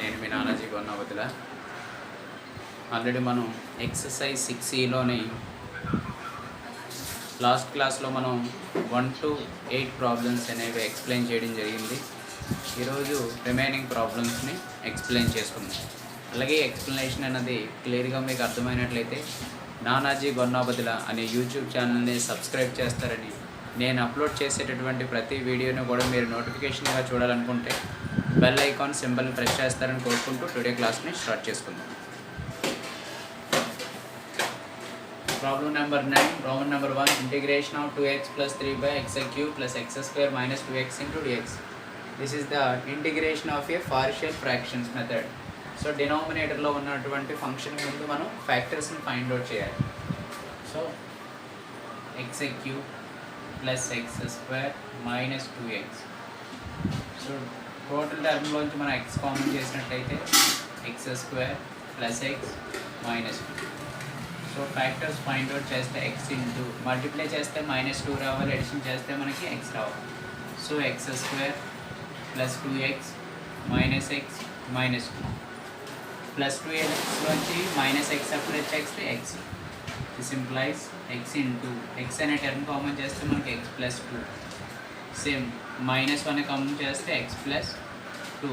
నేను మీ నానాజీ గొన్నవతుల. ఆల్రెడీ మనం exercise 6Eలోని last క్లాస్లో మనం 1 to 8 ప్రాబ్లమ్స్ అనేవి ఎక్స్ప్లెయిన్ చేయడం జరిగింది. ఈరోజు రిమైనింగ్ ప్రాబ్లమ్స్ని ఎక్స్ప్లెయిన్ చేసుకుందాం. అలాగే ఎక్స్ప్లెనేషన్ అనేది క్లియర్గా మీకు అర్థమైనట్లయితే నానాజీ గొన్నవతుల అనే యూట్యూబ్ ఛానల్ని సబ్స్క్రైబ్ చేస్తారని, నేను అప్లోడ్ చేసేటటువంటి ప్రతి వీడియోని కూడా మీరు నోటిఫికేషన్గా చూడాలనుకుంటే బెల్ ఐకాన్ సింబల్ని ప్రెస్ చేస్తారని కోరుకుంటూ టుడే క్లాస్ని స్టార్ట్ చేసుకుందాం. Problem number 9, Roman number 1, integration of 2x plus 3 by x cube plus x square minus 2x into dx. This is the integration of a partial fractions method. So denominator లో ఉన్నటువంటి function ముందు మనం ఫ్యాక్టర్స్ని find out చేయాలి. So x cube plus x square minus 2x. So total టర్మ్లోంచి మనం x common చేసినట్టయితే x square plus x minus 2. So factors find out చేస్తే x ఇంటూ మల్టిప్లై చేస్తే -2 రావాలి, ఎడిషన్ చేస్తే మనకి x రావాలి. So x square plus 2x minus x minus 2 plus 2xలోంచి -x సపరేట్ చేస్తే x. This implies x into x అనే term common చేస్తే మనకి x ప్లస్ 2. సేమ్ -1 కామన్ చేస్తే x plus 2.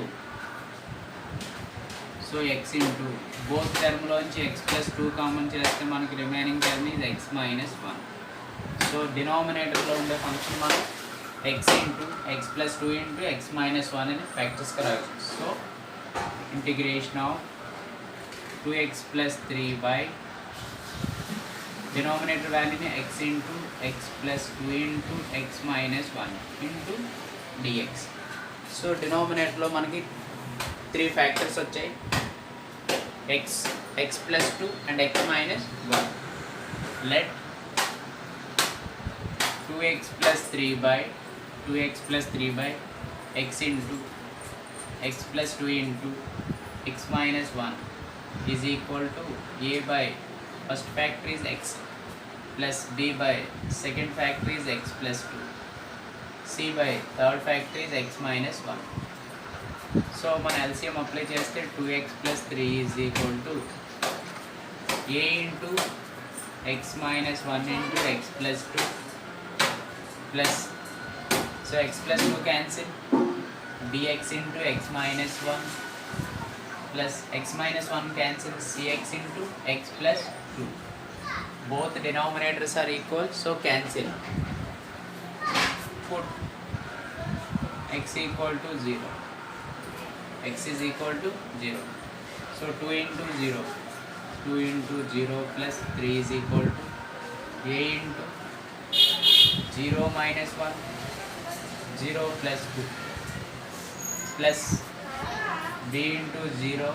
So x into both టర్మ్లోంచి x ప్లస్ 2 కామన్ చేస్తే మనకి remaining term ఇది x మైనస్ 1. సో డినామినేటర్లో ఉండే ఫంక్షన్ మనం x into x plus 2 into x minus 1 అని ఫ్యాక్టర్స్గా రాయొచ్చు. So integration of 2x plus 3 by denominator వాల్యూని x into x plus 2 into x minus 1 into dx. So డినామినేటర్లో మనకి 3 ఫ్యాక్టర్స్ వచ్చాయి, x plus 2 and x minus 1. Let 2x plus 3 by x into x plus 2 into x minus 1 is equal to a by first factor is x plus b by second factor is x plus 2, c by third factor is x minus 1. So మన LCM apply చేస్తే 2x plus 3 is equal to a into x minus 1 into x plus 2 plus so x plus 2 cancel d x into x minus 1 plus x minus 1 cancel c x into x plus 2. Both denominators are equal, so cancel. Put x equal to 0, x is equal to 0. So 2 into 0 plus 3 is equal to a into 0 minus 1, 0 plus 2 plus b into 0,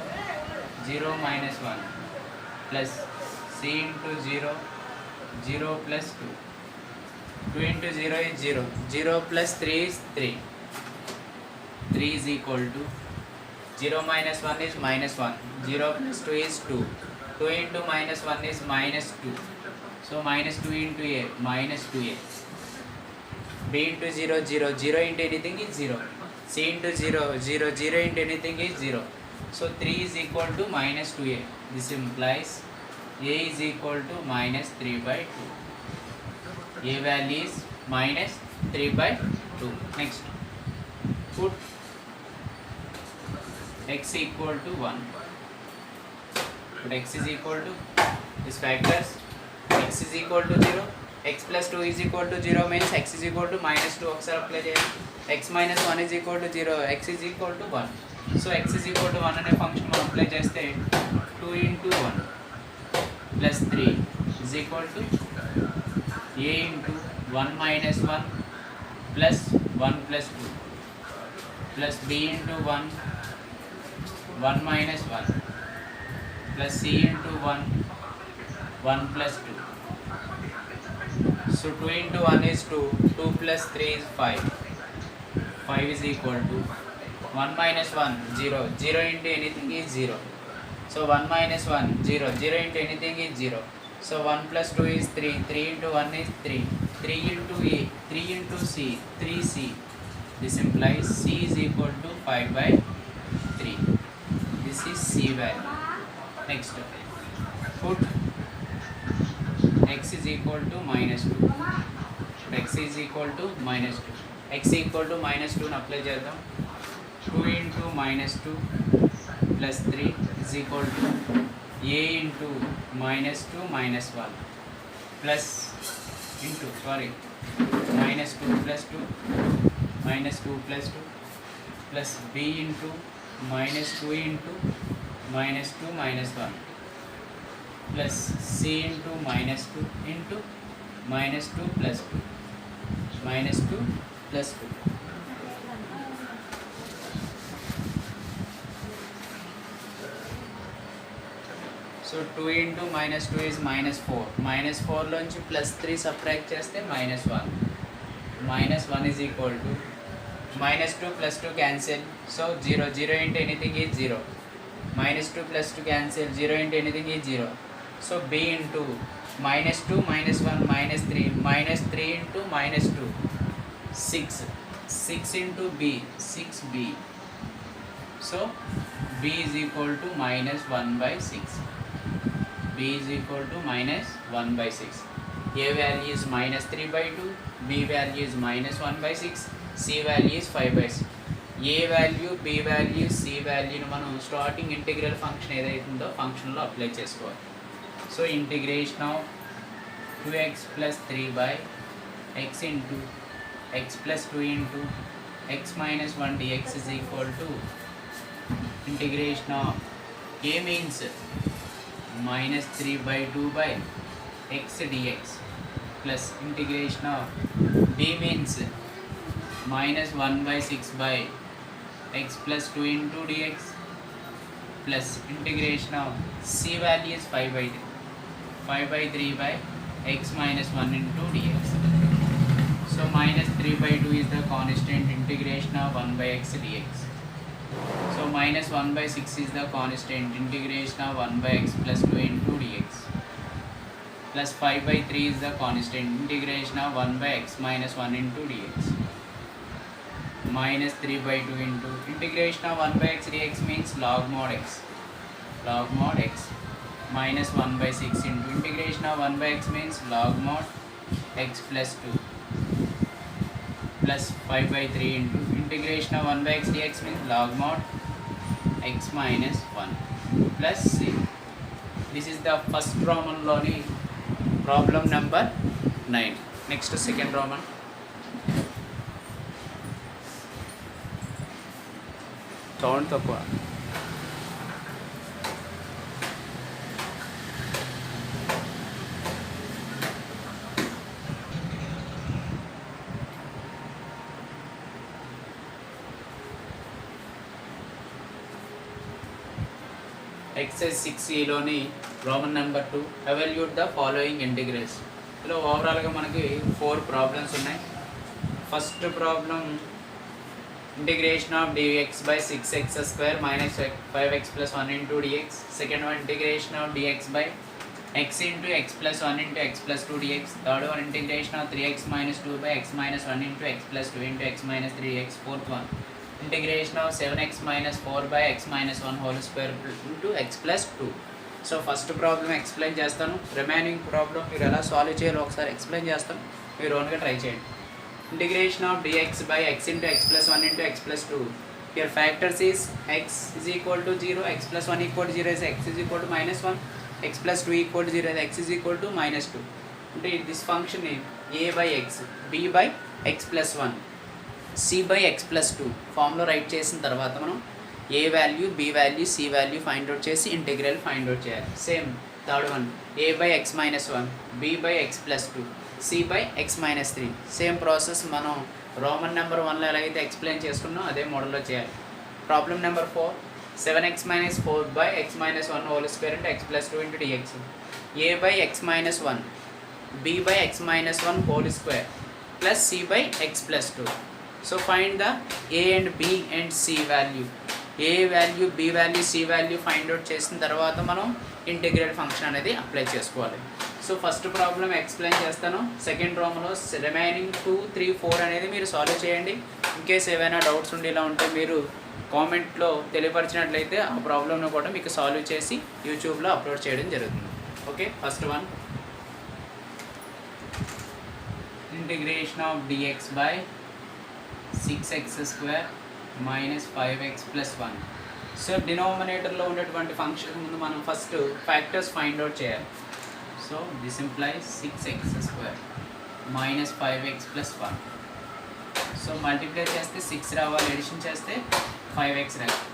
0 minus 1 plus c into 0, 0 plus 2. 2 into 0 is 0, 0 plus 3 is 3. 3 is equal to 0 minus 1 is minus 1, 0 plus 2 is 2, 2 into minus 1 is minus 2, so minus 2 into a, minus 2a. b into 0, 0, 0 into anything is 0, c into 0, 0, 0 into anything is 0, so 3 is equal to minus 2a. This implies a is equal to minus 3 by 2. A value is minus 3 by 2. Next, put x equal to 1. Put x is equal to these factors. X is equal to 0. X plus 2 is equal to 0 means x is equal to minus 2. ఒకసారి apply చేయాలి. x minus 1 is equal to 0. x is equal to 1. So x is equal to 1 అనే function మనం apply చేస్తే 2 into 1 plus 3 is equal to a into 1 minus 1 plus 1 plus 2 plus b into 1 minus 1 plus c into 1 plus 2. So 2 into 1 is 2, 2 plus 3 is 5. 5 is equal to 1 minus 1, 0, 0 into anything is 0. So 1 minus 1, 0, 0 into anything is 0. So 1 plus 2 is 3, 3 into 1 is 3, 3 into a, 3 into c, 3c. This implies c is equal to 5 by 3. this is c value. Next, put x is equal to minus 2. X is equal to minus 2. X equal to minus 2 apply చేద్దాం. 2 into minus 2 plus 3 is equal to a into minus 2 minus 1 plus into minus 2 plus 2 minus 2 plus 2 plus b into minus 2 into minus 2 minus 1 plus c into minus 2 into minus 2 plus 2 minus 2 plus 2. So 2 into minus 2 is minus 4. Minus 4 లోంచి plus 3 subtract చేస్తే minus 1. Minus 1 is equal to minus 2 plus 2 cancel. So 0. 0 into anything is 0. Minus 2 plus 2 cancel. 0 into anything is 0. So b into minus 2 minus 1 minus 3 minus 3 into minus 2 6. 6 into b 6b. So b is equal to minus 1 by 6. B is equal to minus 1 by 6. A value is minus 3 by 2, B value is minus 1 by 6, C value is 5 by 6. A value, B value, C value మనం starting integral function ఏదైతుందో ఫంక్షన్లో apply చేసుకోవాలి. So integration of 2x plus 3 by x into x plus 2 into x minus 1 dx is equal to integration of a means minus 3 by 2 by x dx plus integration of b means minus 1 by 6 by x plus 2 into dx plus integration of c value is 5 by 3. 5 by 3 by x minus 1 into dx. So minus 3 by 2 is the constant, integration of 1 by x dx. So minus 1 by 6 is the constant, integration of 1 by x plus 2 into dx. Plus 5 by 3 is the constant, integration of 1 by x minus 1 into dx. Minus 3 by 2 into integration of 1 by x dx means log mod x. Log mod x minus 1 by 6 into integration of 1 by x means log mod x plus 2 plus 5 by 3 into integration of 1 by x dx means log mod x minus 1 plus c. This is the first Roman loni problem number 9. Next second Roman. Sound తక్కువ. Exercise 6E లోని Roman number 2 evaluate the following integrals. ఇందులో ఓవరాల్గా మనకి 4 problems ఉన్నాయి. First problem integration of dx by 6x square minus 5x plus 1 into dx. Second one integration of dx by x into x plus 1 into x plus 2 dx. Third one integration of 3x minus 2 by x minus 1 into x plus 2 into x minus 3x. Fourth one integration of 7x minus 4 by x minus 1 whole square into x plus 2. So first problem explain చేస్తాను, remaining problem మీరు ఎలా solve చేయాలో ఒకసారి explain చేస్తాను, మీరు ఓన్గా try చేయండి. Integration of dx by x into x plus 1 into x plus 2. Here factors is x is equal to 0, x plus 1 equal to 0 is x is equal to minus 1, x plus 2 equal to 0 is x is equal to minus 2. అంటే this function is a by x, b by x plus 1, c by x plus 2 ఫామ్లో right చేసిన తర్వాత మనం a value, b value, c value find out చేసి integral find out చేయాలి. Same third one a by x minus 1, b by x plus 2, c by x minus 3. Same process మనం Roman number 1లో ఎలాగైతే explain చేసుకున్నాం అదే మోడల్లో చేయాలి. Problem number 4 7x minus 4 by x minus 1 whole square into x plus 2 into dx. a by x minus 1, b by x minus 1 whole square plus c by x plus 2. So find the a and b and c value. a value, b value, c value find out చేసిన తర్వాత మనం integral function అనేది apply చేసుకోవాలి. So first problem explain చేస్తాను. Second ప్రాబ్లంలో remaining 2, 3, 4 అనేది మీరు solve చేయండి. ఇన్ కేస్ ఏమైనా డౌట్స్ ఉండేలా ఉంటే మీరు కామెంట్లో తెలియపరిచినట్లయితే ఆ ప్రాబ్లమ్ను కూడా మీకు సాల్వ్ చేసి యూట్యూబ్లో అప్లోడ్ చేయడం జరుగుతుంది. Okay, first one integration of dx by 6x² minus 5x plus 1. So డినామినేటర్లో ఉన్నటువంటి ఫంక్షన్ ముందు మనం ఫస్ట్ ఫ్యాక్టర్స్ ఫైండ్ అవుట్ చేయాలి. So this implies 6x² minus 5x plus 1. So multiply చేస్తే 6 రావాలి, ఎడిషన్ చేస్తే 5x రావాలి.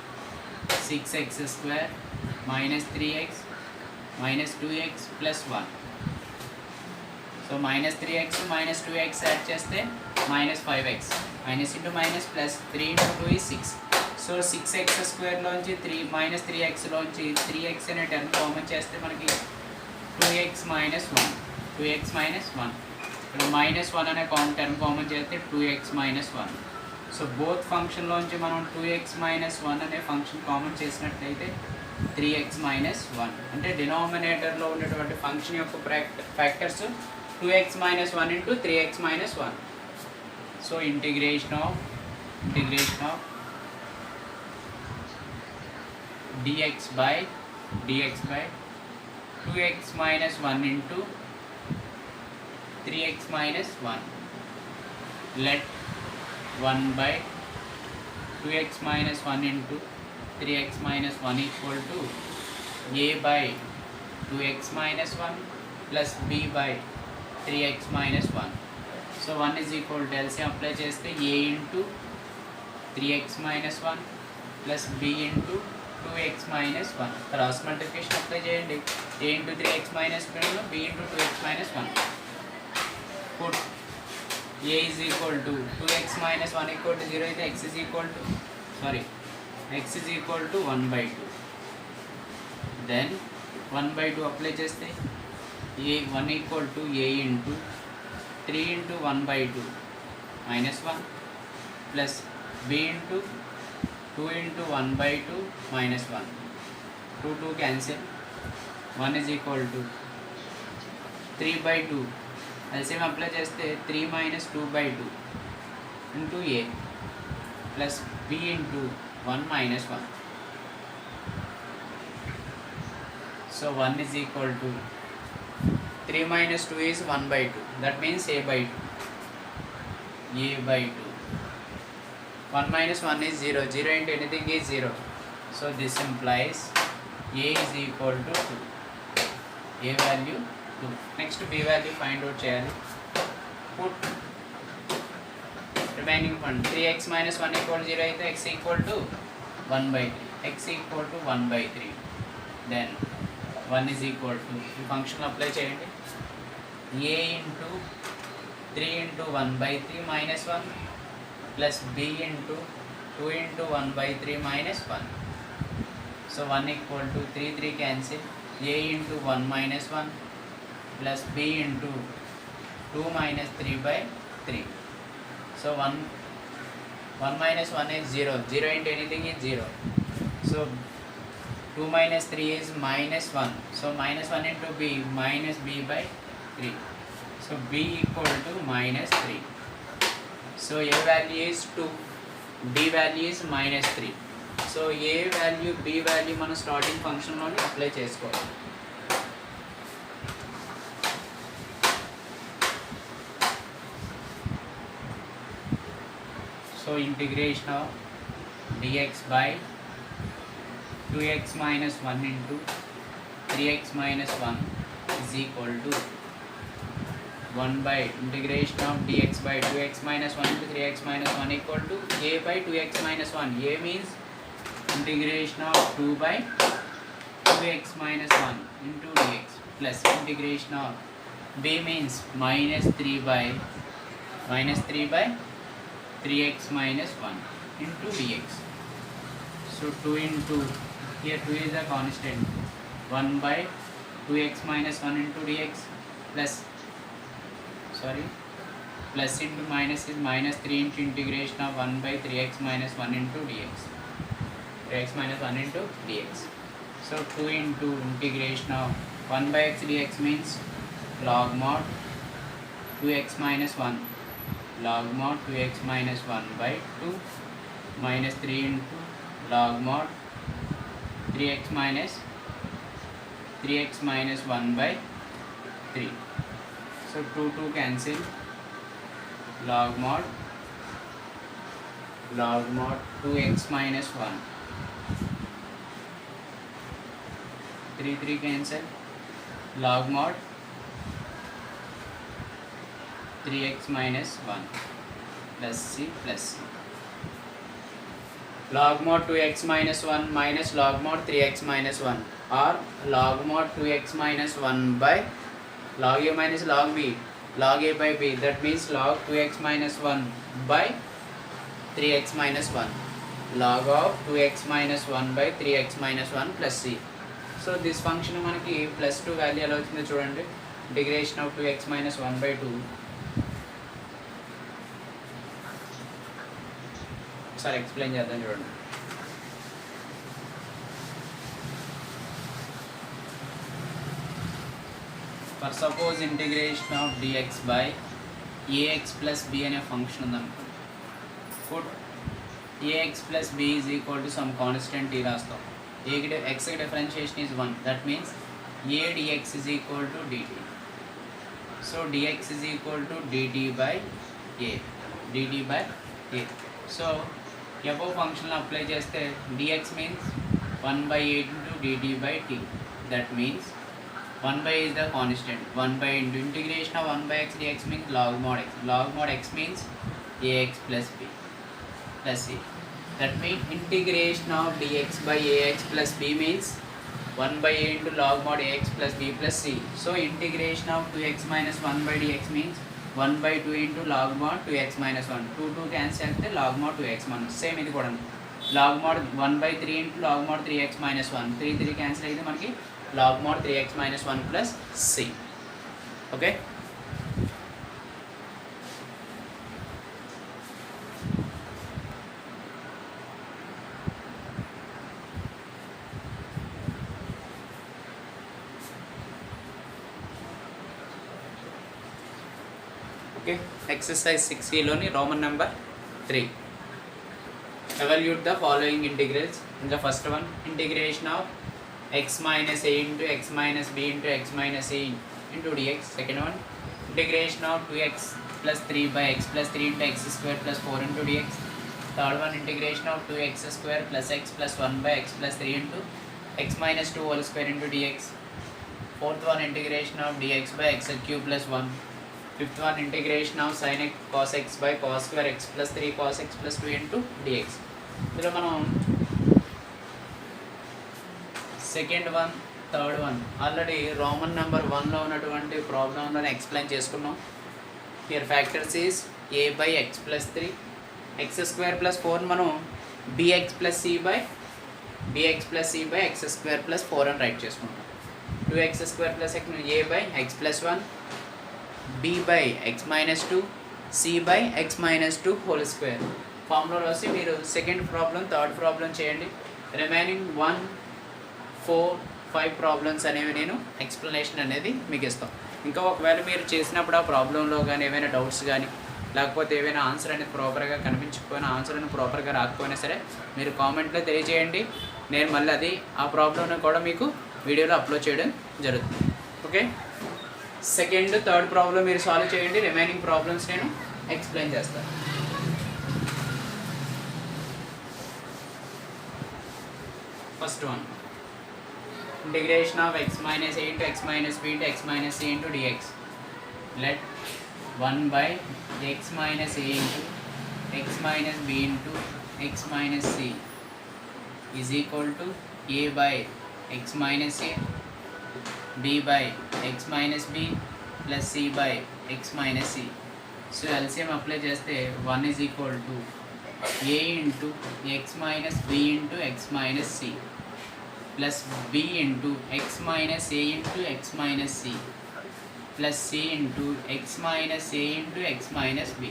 6x² minus 3x minus 2x plus 1. So minus 3x minus 2x add చేస్తే minus 5x. Minus into minus plus 3 into 2 is 6. So 6x² 3 minus 3xలోంచి 3x అనే term common చేస్తే మనకి 2x minus 1. 2x minus 1. ఇప్పుడు minus 1 అనే term common చేస్తే 2x minus 1. So both ఫంక్షన్లోంచి మనం 2x minus 1 అనే function common చేసినట్లయితే 3x మైనస్ 1. అంటే డినామినేటర్లో ఉన్నటువంటి ఫంక్షన్ యొక్క factors 2x minus 1 into 3x minus 1. So integration of dx by 2x minus 1 into 3x minus 1. Let 1 by 2x minus 1 into 3x minus 1 equal to a by 2x minus 1 plus b by 3x minus 1. So 1 is equal to LCM apply చేస్తే a into 3x minus 1 plus b into 2x minus 1. Cross multiplication apply చేయండి. a into 3x minus 1 b into 2x minus 1. Put a is equal to 2x minus 1 equal to 0 అయితే x is equal to 1 by 2. Then 1 by 2 apply చేస్తే a 1 equal to a into 3 into 1 by 2 minus 1 plus b into 2 into 1 by 2 minus 1. 2 cancel. 1 is equal to 3 by 2. LCM apply చేస్తే 3 minus 2 by 2 into a plus b into 1 minus 1. So 1 is equal to 3 minus 2 is 1 by 2. That means a by 2. a by 2. 1 minus 1 is 0. 0 into anything is 0. So this implies a is equal to 2. a value 2. Next b value find out cheyali. Put remaining one. 3x minus 1 equal to 0 అయితే x equal to 1 by 3. x equal to 1 by 3. Then 1 is equal to ఈ function apply చేయండి. a into 3 into 1 by 3 minus 1 plus b into 2 into 1 by 3 minus 1. So 1 equal to 3 cancel. a into 1 minus 1 plus b into 2 minus 3 by 3. So 1 minus 1 is 0. 0 into anything is 0. So 2 minus 3 is minus 1. So minus 1 into b minus b by 3. So b equal to minus 3. So a value is 2. b value is minus 3. So a value b value మనం starting ఫంక్షన్లోనే apply చేసుకోవాలి. So integration of dx by 2x minus 1 into 3x minus 1 is equal to 1 by integration of dx by 2x minus 1 into 3x minus 1 equal to a by 2x minus 1. a means integration of 2 by 2x minus 1 into dx plus integration of b means minus 3 by 3x minus 1 into dx. So 2 into, here 2 is a constant, 1 by 2x minus 1 into dx plus into minus is minus 3 into integration of 1 by 3x minus 1 into dx. 3x minus 1 into dx. So 2 into integration of 1 by x dx means log mod 2x minus 1. Log mod 2x minus 1 by 2 minus 3 into log mod 3x minus 1 by 3. So 2 cancel, log mod 2x minus 1, 3 cancel, log mod 3x minus 1 plus c plus c. Log mod 2x minus 1 minus log mod 3x minus 1 or log mod 2x minus 1 by log a minus log b, log a by b, that means log 2x minus 1 by 3x minus 1, log of 2x minus 1 by 3x minus 1 plus c. So this function మనకి plus 2 value ఎలా వచ్చిందో చూడండి. Integration of 2x minus 1 by 2. ఒకసారి explain చేద్దాం చూడండి. For suppose integration of dx by ax plus b అనే function ఉందనుకోండి. Put ax plus b is equal to some constant t రాస్తాం. x differentiation is 1, that means a dx is equal to dt. So dx is equal to dt by a. So above function apply చేస్తే dx means 1 by a into dt by t. That means 1 by is the constant, 1 by into integration of 1 by x dx means log mod x. Log mod x means ax plus b plus c. That means integration of dx by ax plus b means 1 by a into log mod ax plus b plus c. So integration of 2x minus 1 by dx means 1 by 2 into log mod 2x minus 1. 2 cancel అయితే log mod 2x minus. Same ఇది కూడా log mod 1 by 3 into log mod 3x minus 1. 3 cancel అయితే మనకి log mod 3x minus 1 plus c. Okay. Exercise 6 లోని Roman number 3. Evaluate the following integrals. In the first one, integration of x minus a into x minus b into x minus a into dx. Second one, integration of 2x plus 3 by x plus 3 into x square plus 4 into dx. Third one, integration of 2x square plus x plus 1 by x plus 3 into x minus 2 whole square into dx. Fourth one, integration of dx by x cube plus 1. Fifth one, integration of sin x cos x by cos square x plus 3 cos x plus 2 into dx. ఇందులో మనం second one third one already Roman number 1లో ఉన్నటువంటి ప్రాబ్లంలో explain చేసుకున్నాం. Here factors is a by x plus 3 x square plus 4 మనం bx plus c by x square plus 4 అని right చేసుకుంటాం. 2x square plus x a by x plus 1 b by x minus 2 c by x minus 2 whole square. Formula రాసి మీరు second problem third problem చేయండి. Remaining 1, 4, 5 problems అనేవి నేను explanation అనేది మీకు ఇస్తాం. ఇంకా ఒకవేళ మీరు చేసినప్పుడు ఆ ప్రాబ్లంలో కానీ ఏమైనా డౌట్స్ కానీ లేకపోతే ఏమైనా ఆన్సర్ అనేది ప్రాపర్గా కనిపించకపోయినా ఆన్సర్ అనేది ప్రాపర్గా రాకపోయినా సరే మీరు కామెంట్లో తెలియజేయండి. నేను మళ్ళీ అది ఆ ప్రాబ్లంను కూడా మీకు వీడియోలో అప్లోడ్ చేయడం జరుగుతుంది. ఓకే, సెకండ్ థర్డ్ ప్రాబ్లం మీరు సాల్వ్ చేయండి. రిమైనింగ్ ప్రాబ్లమ్స్ నేను ఎక్స్ప్లెయిన్ చేస్తాను. First one, integration of x minus a into x minus b into x minus c into dx. Let 1 by x minus a into x minus b into x minus c is equal to a by x minus a, b by x minus b plus c by x minus c. So LCM apply చేస్తే 1 is equal to a into x minus b into x minus c plus b into x minus a into x minus c plus c into x minus a into x minus b.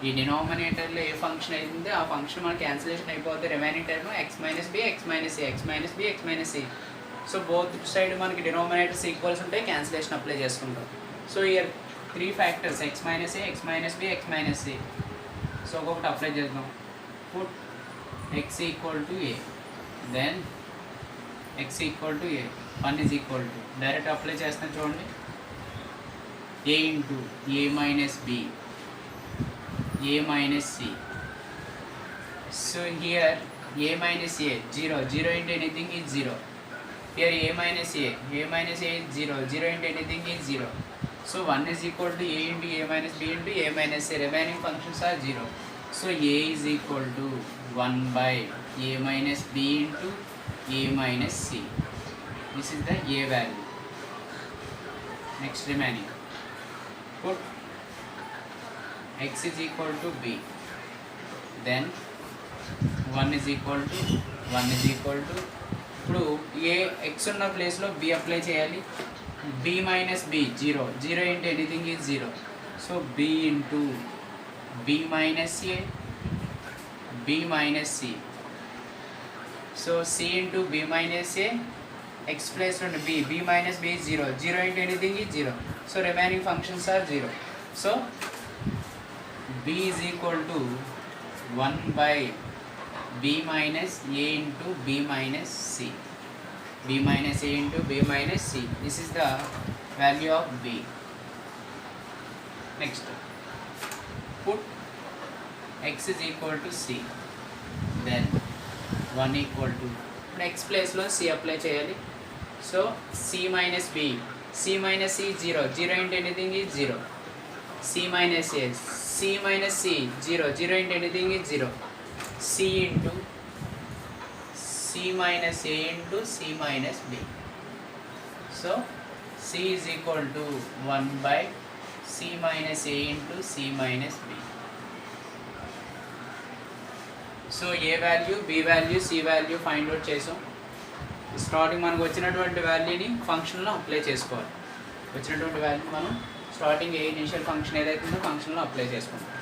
ఈ డినామినేటర్లో ఏ function అయితే ఆ function మనకి cancellation అయిపోతే remaining term x minus B x minus A x minus B x minus C. So both side మనకి denominators equals ఉంటాయి, cancellation apply చేసుకుంటాం. So here 3 factors x minus A x minus B x minus C. So ఒక్కొక్కటి apply చేద్దాం. Put x equal to a, then x equal to a, 1 is equal to, direct apply చేస్తాను చూడండి, a into a minus b, a minus c. So here a minus a, 0, 0 into anything is 0. Here a minus a is 0, 0 into anything is 0. So 1 is equal to a into a minus b into a minus a, remaining functions are 0. So a is equal to 1 by a minus b into a minus c. This is the a value. Next remaining, put x is equal to b, then 1 is equal to, 1 is equal to, ఇప్పుడు ఏ x ఉన్న ప్లేస్లో b apply చేయాలి, b minus b 0, 0 into anything is 0. So b into b minus a, b minus c. So c into b minus a, x place నుండి b minus b 0, 0 into anything is 0. So remaining functions are 0. So b is equal to 1 by b minus a into b minus c, b minus a into b minus c. This is the value of b. Next, put x is equal to c, then 1 equal to, x place lo c apply cheyali. So c minus b, c minus c 0, 0 into anything is 0. c minus a, c minus c 0, 0 into anything is 0. c into c minus a into c minus b. So c is equal to 1 by c minus a into c minus b. So a value, b value, c value find out చేసాం. Starting మనకు వచ్చినటువంటి వాల్యూని ఫంక్షన్లో apply చేసుకోవాలి. వచ్చినటువంటి value మనం starting ఏ initial function ఏదైతే ఉందో ఫంక్షన్లో అప్లై చేసుకుంటాం.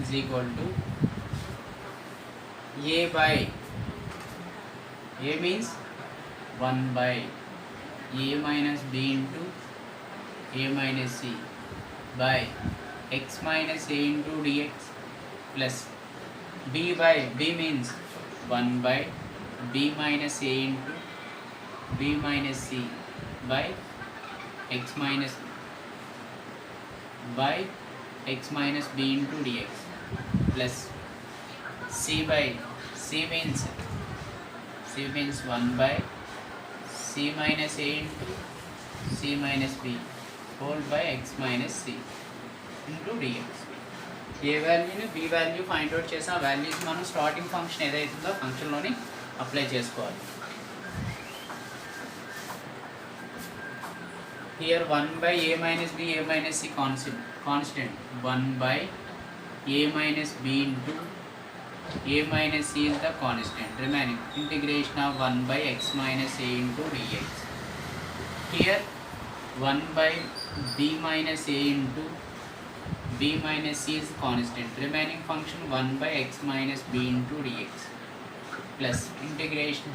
is equal to a by, a means 1 by a minus b into a minus c by x minus a into dx plus b by, b means 1 by b minus a into b minus c by x minus by x minus b into dx plus c by, c means 1 by c minus a into c minus b whole by x minus c into dx. ఏ వాల్యూని b value find out చేసి ఆ values మనం starting function ఏదైతుందో ఫంక్షన్లోని apply చేసుకోవాలి. Here 1 by a minus b, a minus c constant, 1 by a minus b into a minus c is the constant, remaining integration of 1 by x minus a into dx. Here 1 by b minus a into b minus c is constant, remaining function 1 by x minus b into dx plus integration,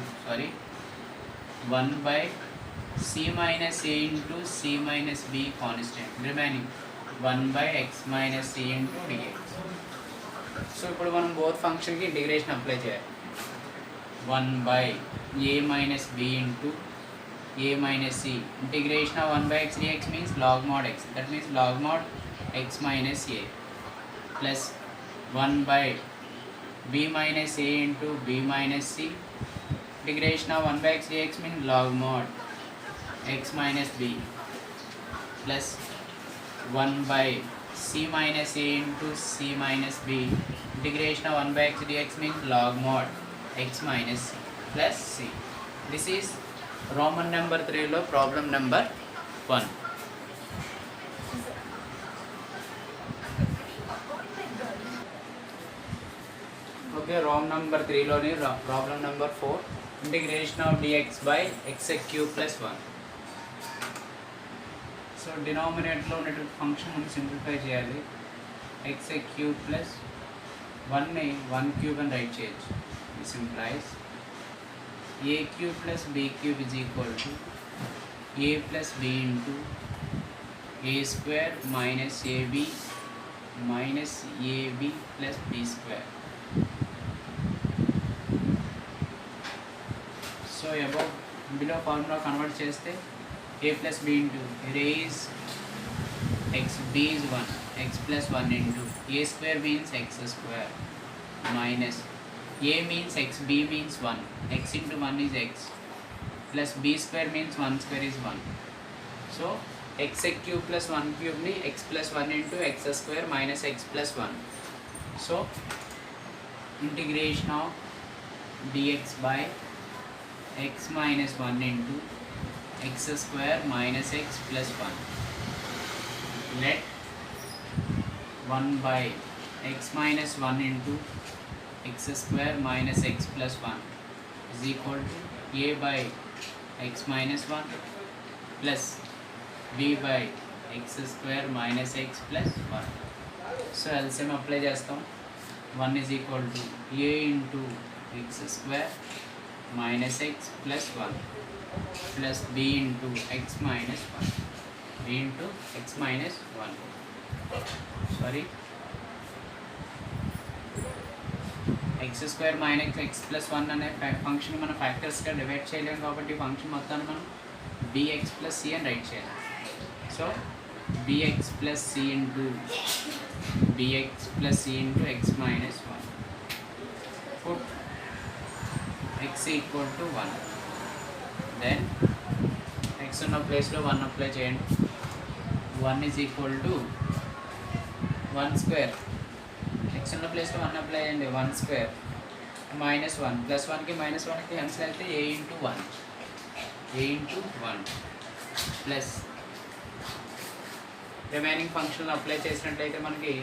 1 by c minus a into c minus b constant, remaining 1 by x minus c into dx. So ఇప్పుడు మనం both ఫంక్షన్కి integration apply చేయాలి. 1 by a minus b into a minus c, integration of 1 by x dx means log mod x, that means log mod x minus a plus 1 by b minus a into b minus c, integration of 1 by x dx means log mod x minus b plus 1 by c minus a into c minus b, integration of 1 by x dx means log mod x minus c plus c. This is Roman number 3 లో problem number 1. Okay, Roman number 3 లోని problem number 4, integration of dx by x cube plus 1. So డినామినేటర్లో ఉన్నటువంటి function మనం simplify చేయాలి. x cube plus 1ని 1 cube అని right చేయొచ్చు. This implies a cube plus b cube is equal to a plus b into a square minus ab minus ab plus b square. So above below formula convert cheste a plus b into a is x, b is 1, x plus 1 into a square means x square minus a means x, b means 1, x into 1 is x plus b square means 1 square is 1. So x cube plus 1 cube ni x plus 1 into x square minus x plus 1. So integration of dx by x minus 1 into x square minus x plus 1. Let 1 by x minus 1 into x square minus x plus 1 is equal to a by x minus 1 plus b by x square minus x plus 1. So LCM apply chestam. 1 is equal to a into x square minus x plus 1 plus b into x minus 1. b into x minus 1. Sorry. x square minus x plus 1 అనే function మన ఫ్యాక్టర్స్గా divide చేయలేము కాబట్టి function మొత్తాన్ని మనం bx plus c అని right చేయాలి. So bx plus c into bx plus c into x minus 1. Put x equal to 1. Then x ఉన్న ప్లేస్లో 1 అప్లై చేయండి. 1 is equal to 1 square. x ఉన్న ప్లేస్లో 1 అప్లై చేయండి. 1 square minus 1 plus 1కి minus 1కి క్యాన్సిల్ అయితే a into 1 plus remaining function apply చేసినట్లయితే మనకి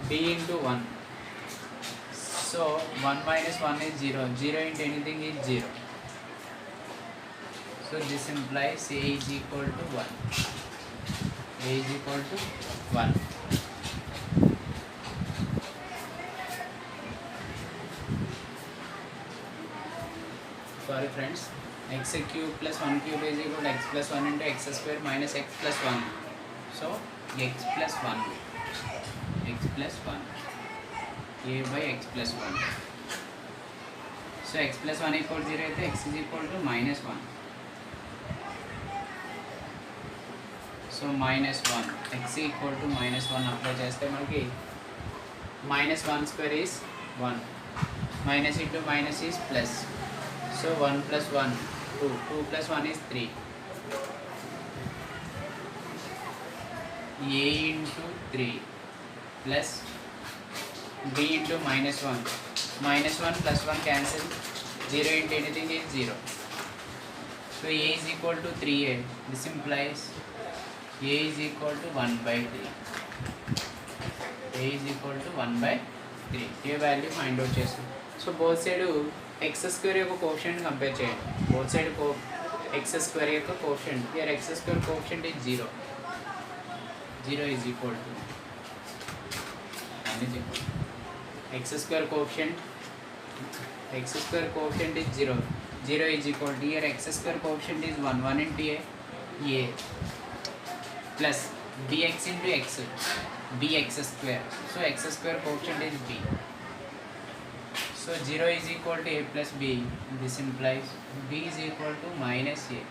b into 1. So 1 minus 1 is 0. 0 into anything is 0. So this implies a is equal to 1. a is equal to 1. Sorry friends, x cube plus 1 cube is equal to x plus 1 into x square minus x plus 1. So x plus 1 a by x plus 1. So x plus 1 equal to 0 అయితే x is equal to minus 1. So minus 1 x equal to minus 1 apply చేస్తే మనకి minus 1 square is 1, minus into minus is plus. So 1 plus 1 2, 2 plus 1 is 3. a into 3 plus b into minus 1. Minus 1 plus 1 cancel. 0 into anything is 0. So a is equal to 3a. This implies a is equal to 1 by 3. a is equal to 1 by 3. a value find out చేస్తాం. So both side x square యొక్క coefficient compare చేయండి. Both side x square యొక్క coefficient. Here x square coefficient is 0. 0 is equal to x square coefficient is 0. 0 is equal to here x square coefficient is 1. 1 into a plus bx into x bx square. So x square coefficient is b. So 0 is equal to a plus b. This implies b is equal to minus a.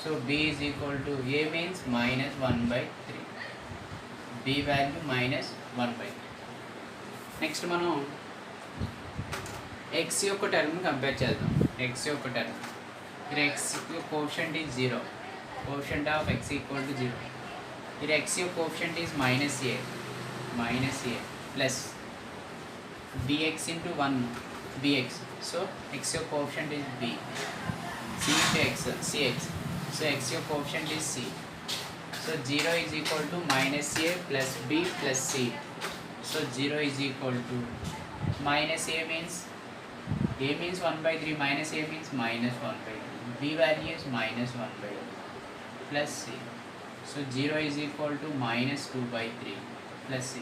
So b is equal to a means minus 1 by 3. b value minus 1 by 3. Next మనం x యొక్క term compare చేద్దాం. x యొక్క term ఇక్కడ x coefficient is 0. Coefficient of x equal to 0. ఇక్కడ x యొక్క coefficient is minus A plus bx into 1 bx. So x యొక్క coefficient is b. c into x cx. So x యొక్క coefficient is c. So 0 is equal to minus a plus b plus c. So 0 is equal to minus a means a A means 1 by 3 minus A means minus 1 by 3. B value is minus 1 by 2 plus C. So 0 is equal to minus 2 by 3 plus C.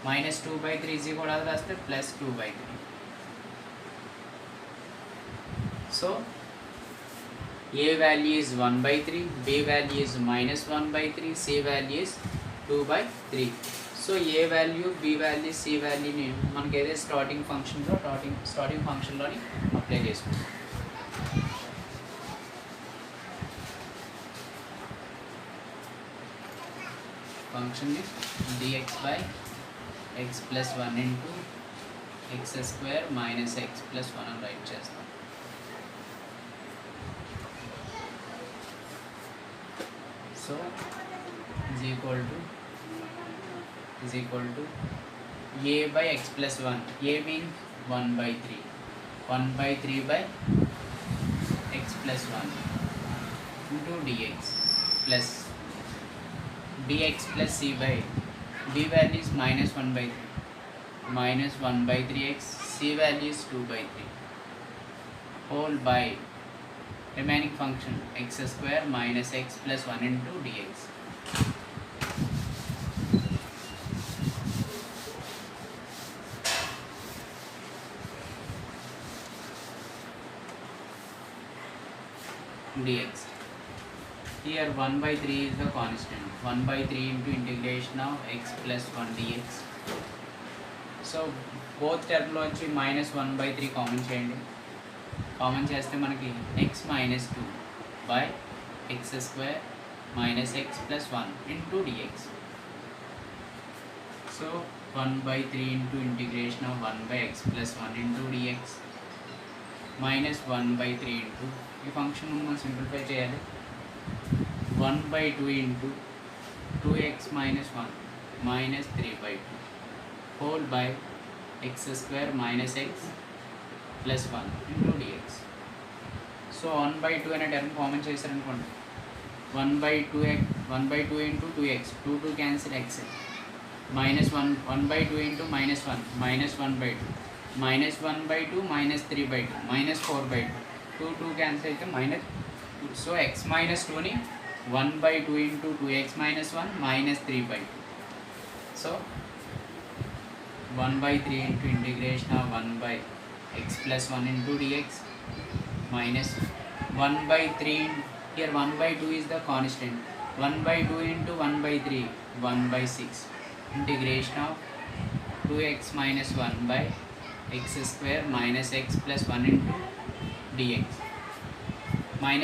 Minus 2 by 3 is equal to plus 2 by 3. So A value is 1 by 3, B value is minus 1 by 3, C value is 2 by 3. So a value b value c వాల్యూని మనకి ఏదైతే starting ఫంక్షన్లోని apply చేసుకుంటాం. ఫంక్షన్ని d x by x plus 1 into x square minus x plus 1 అని write చేస్తాం. So is equal to a by x plus 1. A means 1 by 3. 1 by 3 by x plus 1 into dx plus dx plus c by b value is minus 1 by 3 minus 1 by 3x, c value is 2 by 3 whole by remaining function x square minus x plus 1 into dx. dx. Here 1 by 3 is the constant. 1 by 3 into integration of x plus 1 dx. So both term లోంచి minus 1 by 3 common చేయండి. Common చేస్తే మనకి x minus 2 by x square minus x plus 1 into dx. So 1 by 3 into integration of 1 by x plus 1 into dx minus 1 by 3 into ఈ function మనం simplify చేయాలి. 1 by 2 into 2x minus 1 minus 3 by 2 whole by x square minus x plus 1 into dx. So 1 by 2 అనే term common చేశారనుకోండి. 1 by 2 into 2x 2 cancel x minus 1 by 2 into minus 1 minus 1 by 2 minus 1 by 2 minus 3 by 2 minus 4 by 2 2 cancel అయితే minus. So x minus 2ని 1 by 2 into 2x minus 1 minus 3 by 2. So 1 by 3 into integration of 1 by x plus 1 into dx minus 1 by 3. Here 1 by 2 is the constant. 1 by 2 into 1 by 3 1 by 6 integration of 2x minus 1 by x square minus x plus 1 into dx minus